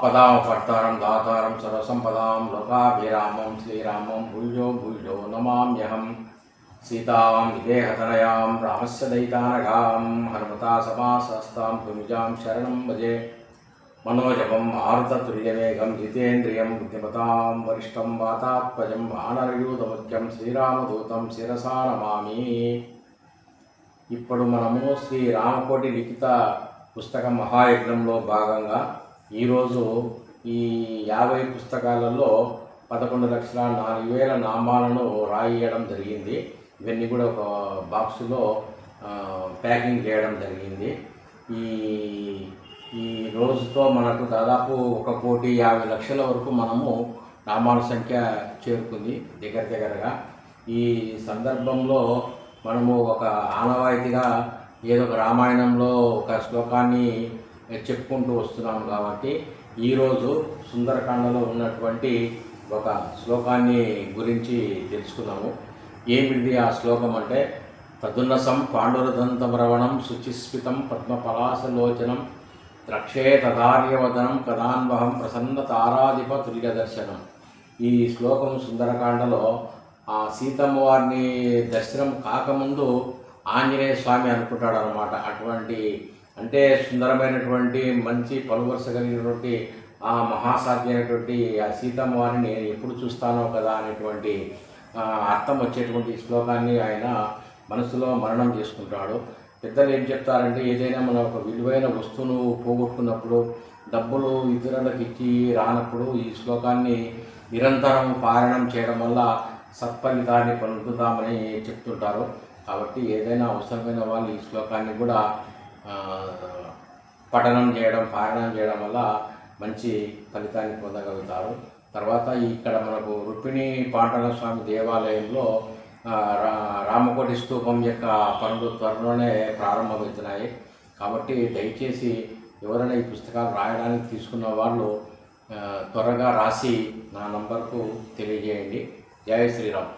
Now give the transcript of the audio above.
ఆపదామపర్తారం దాతారం సర్వసంపదాం లోకాభిరామం శ్రీరామం భూయో భూయో నమామ్యహం సీతాం విదేహతనయాం రామస్య దైతానగాం హనుమతా సమాసస్తాం భూమిజాం శరణం భజే మనోజవం ఆరుతతుల్యవేగం జితేంద్రియం బుద్ధిమతాం వరిష్టం వాతాత్మజం వానరయూతముఖ్యం శ్రీరామదూతం శిరసా నమామి. ఇప్పుడు మనము శ్రీ రామకోటి లిఖిత పుస్తక మహాయజ్ఞంలో భాగంగా ఈరోజు ఈ 50 పుస్తకాలలో 11,04,000 నామాలను రాయడం జరిగింది. ఇవన్నీ కూడా ఒక బాక్సులో ప్యాకింగ్ చేయడం జరిగింది. ఈ రోజుతో మనకు దాదాపు 1,50,00,000 వరకు మనము నామాల సంఖ్య చేరుకుంది దగ్గరగా. ఈ సందర్భంలో మనము ఒక ఆనవాయితీగా ఏదో ఒక రామాయణంలో ఒక శ్లోకాన్ని చెప్పుకుంటూ వస్తున్నాము కాబట్టి ఈరోజు సుందరకాండలో ఉన్నటువంటి ఒక శ్లోకాన్ని గురించి తెలుసుకున్నాము. ఏమిటి ఆ శ్లోకం అంటే, తదున్నసం పాండురదంతమరవణం శుచిస్మితం పద్మపలాసలోచనం ద్రక్షే తదార్యవదనం కదాన్వహం ప్రసన్న తారాధిప తుల్యదర్శనం. ఈ శ్లోకం సుందరకాండలో ఆ సీతమ్మ వారిని దర్శనం కాకముందు ఆంజనేయ స్వామి అనుకుంటాడు అనమాట. అటువంటి అంటే సుందరమైనటువంటి మంచి పలువరుస కలిగినటువంటి ఆ మహాసాధ్యమైనటువంటి ఆ సీతమ్మ వారిని నేను ఎప్పుడు చూస్తానో కదా అనేటువంటి అర్థం వచ్చేటువంటి శ్లోకాన్ని ఆయన మనసులో మననం చేసుకుంటాడు. పెద్దలు ఏం చెప్తారంటే, ఏదైనా మనం ఒక విలువైన వస్తువును పోగొట్టుకున్నప్పుడు, డబ్బులు ఇతరులకు ఇచ్చి రానప్పుడు ఈ శ్లోకాన్ని నిరంతరం పారాయణం చేయడం వల్ల సత్ఫలితాన్ని పొందుతామని చెప్తుంటారు. కాబట్టి ఏదైనా అవసరమైన వాళ్ళు ఈ శ్లోకాన్ని కూడా పఠనం చేయడం, పారాయణం చేయడం వల్ల మంచి ఫలితాన్ని పొందగలుగుతారు. తర్వాత ఇక్కడ మనకు రుక్మిణి పాండవ స్వామి దేవాలయంలో రామకోటి స్తూపం యొక్క పనులు త్వరలోనే ప్రారంభమవుతున్నాయి. కాబట్టి దయచేసి ఎవరైనా ఈ పుస్తకాలు రాయడానికి తీసుకున్న వాళ్ళు త్వరగా రాసి నా నంబర్కు తెలియజేయండి. జై శ్రీరామ్.